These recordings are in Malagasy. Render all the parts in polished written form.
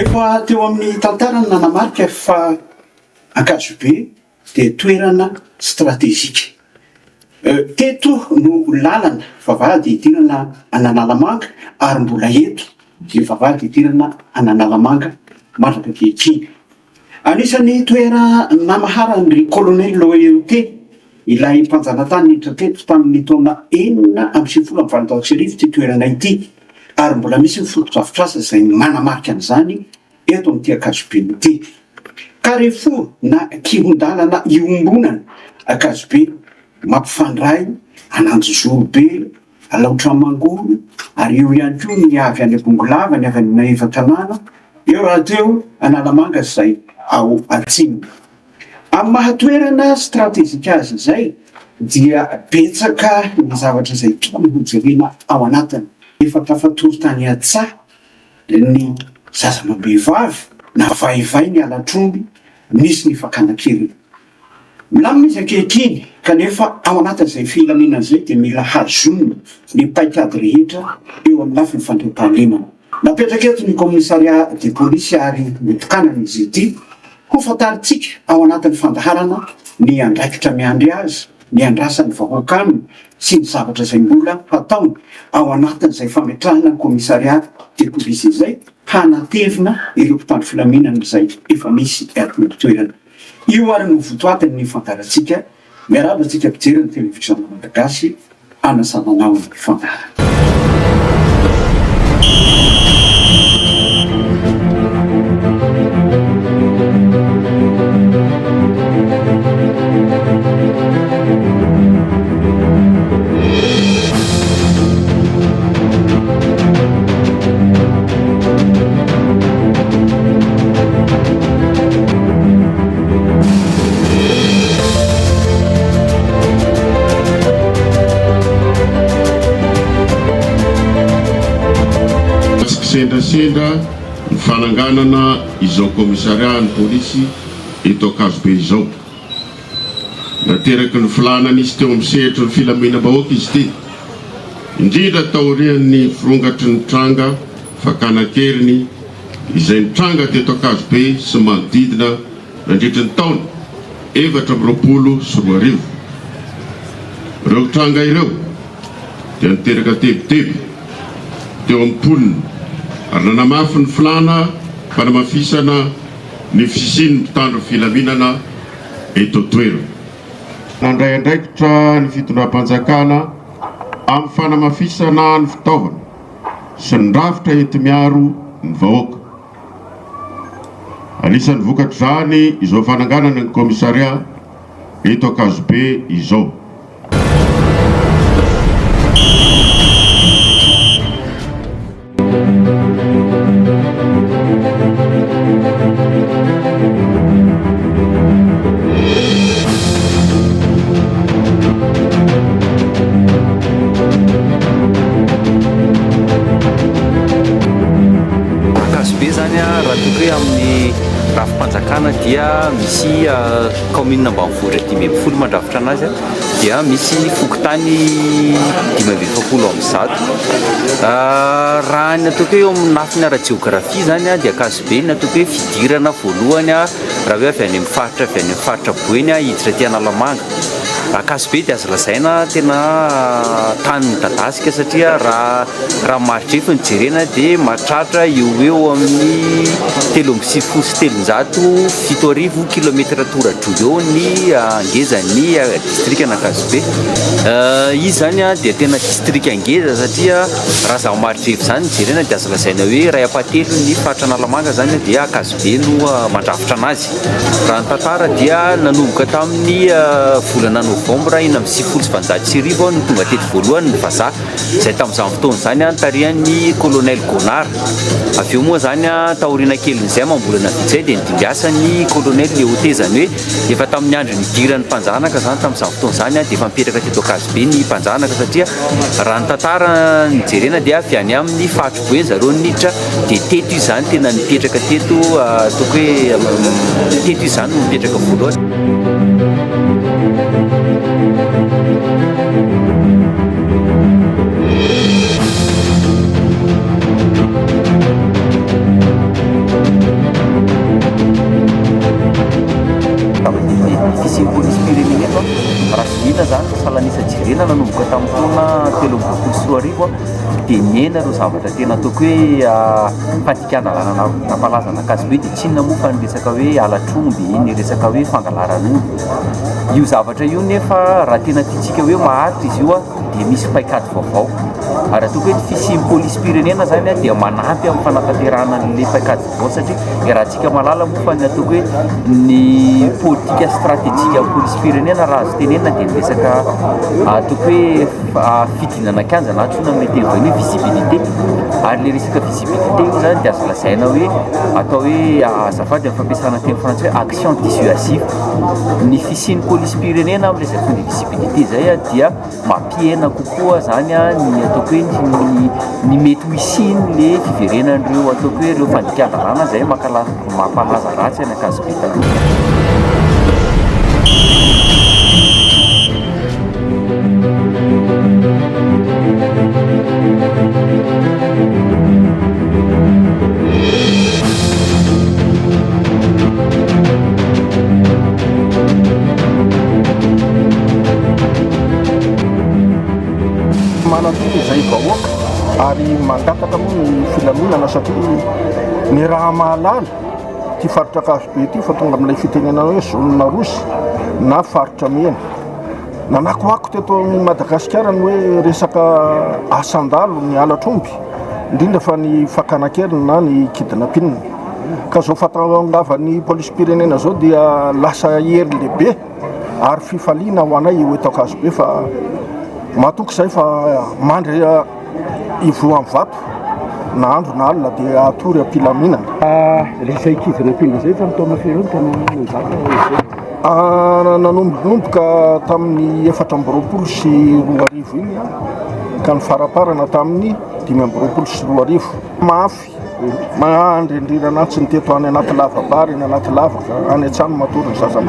Efa teo amin'ny tantara ny nanamarika fa Ankazobe dia toerana stratégique. Teto no lalana vavahady idirana Analamanga ary mbola eto dia vavahady idirana Analamanga Malalaka ankehitriny. Anisany toera namaharan'ny colonel loyauté ilay mpanjanatany niditra teto tamin'ny taona 1979 ty toerana ity, ary mbola misy ny foto-drafitrasa izay manamarika an'izany eto amin'ity Ankazobe ity. Carrefour na kihondalana iombonana Ankazobe mampifandray Ananjozorobe, Alaotramangolo, ary eo ihany koa ny avy any Abongolava, ny avy any Maevatanàna, eo raha teo Analamanga izay ao atsimo. Amin'ny mahatoerana stratezika azy izay dia betsaka ny zavatra izay tokony hojerena ao anatiny. Efa tafatory tany an-tsaha ny zazamambehivavy na vaivay ny alatromby, misy ny fakana-kely. Milamina izy ankehitriny kanefa ao anatin'izay filaminana izay dia mila hazonina ny paikady rehetra eo amin'ny lafiny fandriam-pahalemana. Napetraka eto ny commissariat de police ary nitokanana izy ity ho fantaritsika ao anatin'ny fandaharana ny andraikitra miandry azy, ny andrasan'ny vahoaka aminy sy ny zavatra izay mbola hataony ao anatin'izay fametrahana ny commissariat de police izay hanatevina ireo mpitandro filaminana izay efa misy eto toerana. Io ary no votoatiny ny fandarantsika. Miarahaba antsika mpijery ny televiziona Malagasy, anasananao ny fandarana. Sendra ny fananganana izao commissariat ny polisy eto Ankazobe izao. Nateraky ny filanana izy teo amin'ny sehatra ny filaminam-bahoaka izy ty. Indrindra taorian'ny firongatry ny tranga fakana-keriny izay nitranga teto Ankazobe sy manodidina nandritry ny taona 2024. Ireo tranga ireo dia niteraka tebiteby teo amin'ny ponina ary nanamafy ny filana fanamafisana ny fisiny mpitandro filaminana eto toerana. Nandray andraikitra ny fitondram-panjakana amin'ny fanamafisana ny fitaovana sy ny rafitra enti-miaro ny vahoaka. Anisan'ny vokatra izany izao fananganana ny commissariat eto Ankazobe izao. Amin'ny rafim-panjakana dia misy commune ambanivohitra 500 mandrafitra anazy, dia misy fokotany 520 raha ny ataoko eo amin'ny lafiny ara-geografia zany dia Ankazobe ny ataoko hoe fidirana voalohany raha hoe avy any amin'ny faritra Boeny hiditra aty Analamanga. Ankazobe dia azo lazaina tena tany midadasika satria raha maridrefo ny jerena dia mahatratra eo amin'ny 3,707 km/h eo ny angezan'ny district Ankazobe. Izy zany dia tena district angeza satria raha zaho maridrefo zany jerena dia azo lazaina hoe ray apatelo ny faritra Analamanga zany dia Ankazobe no mandrafitra anazy. Raha ny tantara dia nanomboka tamin'ny volana Novambra 1970 no tonga teto voalohany ny vazaha izay tamin'izany fotoana zany tarihan'ny colonel Gonard. Avy eo moa zany taoriana kelin'izay mambolana vitsay dia nidimbiasa ny colonel Léoté zany hoe efa tamin'ny andro nidiran'ny mpanjanaka zany tamin'izany fotoana zany dia efa mipetraka teto Ankazobe ny mpanjanaka satria raha ny tantara ny jerena dia avy any amin'ny faritra Boeny zareo niditra dia teto izy zany tena nipetraka teto ataoko hoe teto izy zany no mipetraka voalohany. filozofiam-pirenena nanomboka tamin'ny taona 2024 dia niena ireo zavatra tena ataoko hoe fatikana-dalàna napalazana Akazobe dia tsy inona moa fa ny resaka hoe alatromby, ny resaka hoe fangalaran'omby. Io zavatra io nefa raha tena tiantsika hoe maharitra izy io dia misy paikady vaovao ary ataoko hoe fisian'ny polisy-pirenena zany dia manampy amin'ny fanatanterahana an'ilay paikady vaovao satria raha antsika malala moa fa ny ataoko hoe ny politika stratégique amin'ny polisy-pirenena raha azo tenenina dia ny resaka ataoko hoe fidinana kianja na antsoina amin'ny teny vahiny hoe visibilité ary le resaka visibilité io zany dia azo lazaina hoe atao hoe azafady amin'ny fampiasana teny frantsay hoe action dissuasive. Ny fisian'ny polisy-pirenena amin'ny resaka tonga visibilité zay dia mampiena kokoa zany ny ataoko hoe ny mety ho isiny le fiverenan'ireo ataoko hoe ireo fandikan-dalàna zay mampalaza ratsy any Akazobe taloha. Manatony izay vahoaka ary mangataka moa ny filaminana satria ny raha mahalala ty faritra Akazobe ty fa tonga amin'ilay fitenenana hoe zonina rosy na faritra mena. Nanakoako teto Madagasikara ny hoe resaka asandalo ny alatromby indrindra fa ny fakanakeriny na ny kidnapping ka zao fatangava-ny polisy-pirenena zao dia lasa hery lehibe ary fifaliana ho anay io eto Akazobe fa matoky izay fa mandry ivo amin'ny vato na andro na alina dia atory ampilaminana. Izay kidnapping zay fa taona firy nanomboka tamin'ny 4 sy 2 arivo iny ka ny faraparana tamin'ny 5 sy 2 arivo. Mafy mandrindrina tsy ny teto any anaty lavabary ny anaty lavaka any an-trano matory ny zaza.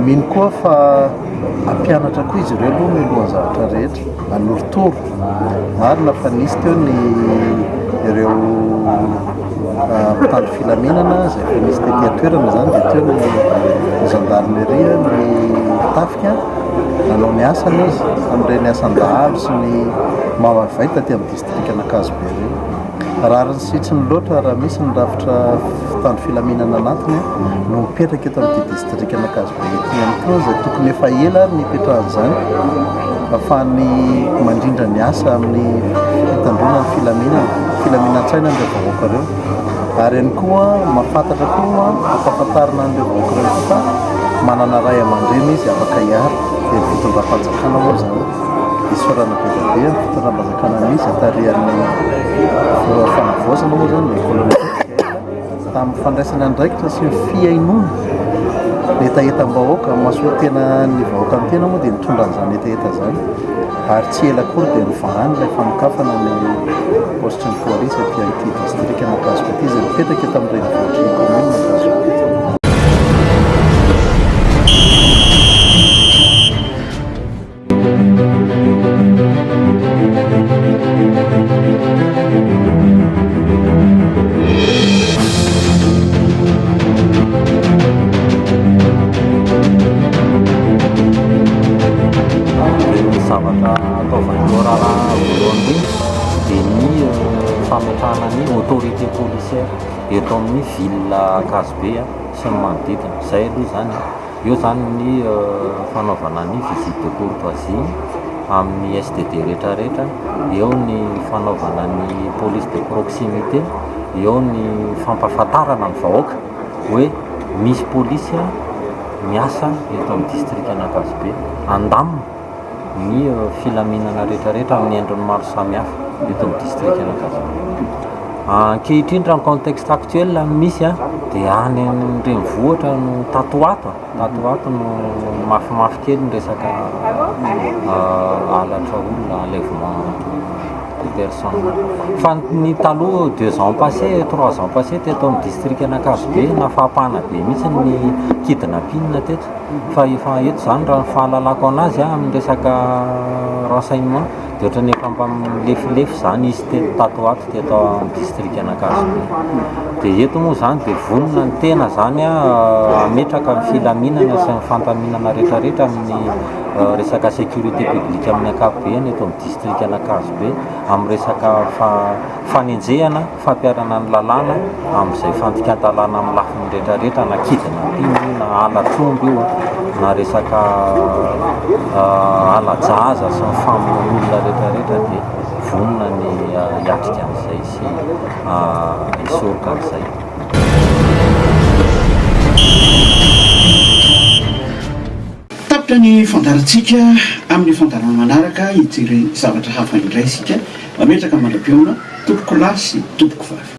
Mino koa fa ampianatra koa izy ireo aloha milohan'ny zavatra rehetra anorotoro marina fa nisy teo ny ireo mpitandro filaminana izay fa nisy tetỳ toerana zany dia teo ny gendarmerie ny tafika nanao ny asany izy amin'ireny asan-dahalo sy ny mamavaita ty amin'ny distrikana Akazobe ireny. Raha ny sitriny loatra raha misy ny rafitra fitandro filaminana anatiny no mipetraka eto amin'ity distrikana Akazobe ety ihany koa izay tokony efa ela ary nipetrahan'izany ahafahany mandrindra ny asa amin'ny fitandrona ny filaminantsaina an'ireo vahoaka ireo ary ihany koa mahafantatra koa ampahafantarina an'ireo vahoaka ireo fa manana ray aman-dreny izy afaka hiara dia fitondram-panjakana moa zany isorana be dia be ny fitondram-panjakana misy atarihan'ny fanavoazana moa zany ny volana tamin'ny fandraisana andraikitra sy ny fiainona etaetam-bahoaka masoa tena ny vahoaka ny tena moa dia mitondra an'izany etaeta zany ary tsy ela kory dia mivahany ilay fanokafana ny postry ny polisy aty amin'ity distrikana Akazobe ity izay mipetraka eto amin'ireny vohitr'ny commune Akazobe. Zavatra ataovan'ireo raharaha voalohany dia ny fametrahana ny autorité policière eto amin'ny ville Akazobe sy ny manodidina. Izay aloha zany eo zany ny fanaovana ny visite de courtoisie amin'ny SDD rehetrarehetra, eo ny fanaovana ny police de proximité, eo ny fampahafantarana ny vahoaka hoe misy polisy miasa eto amin'ny distrikana Akazobe, andamina ny filaminana rehetrarehetra amin'ny endriny maro samihafa eto amin'ny distrikana Akazobe. ankehitriny raha ny contexte actuel misy a dia any renivohitra no tatoato no mafimafy kely ny resaka alatra olona enlèvement de personne. Fa ny taloha 2 ans passé 3 ans passé teto amin'ny district an'Ankazobe nafahapahana be mihitsy ny kidnapping teto fa efa eto zany raha ny fahalalako anazy amin'ny resaka renseignement dia ohatrany efa lefilefy zany izy teto tatoato teto amin'ny district an'Ankazobe. Dia eto moa zany dia vonona ny tena zany ametraka ny filaminana sy ny fantaminana rehetrarehetra amin'ny resaka sécurité publique amin'ny ankapobeny eto amin'ny district an'Ankazobe amin'ny resaka fanenjehana fampiarana ny lalàna amin'izay fandikan-dalàna amin'ny lafiny rehetrarehetra na kidnapping na alatromby io na resaka alajaza sy ny famonoan'olona rehetrarehetra dia vonona ny hiatrika an'izay sy hisoroka an'izay. Tapitra ny fandarantsika amin'ny fandarana manaraka itiry zavatra hafa indray isika mametraka mandrapiona tompoko lahy sy tompoko vavy.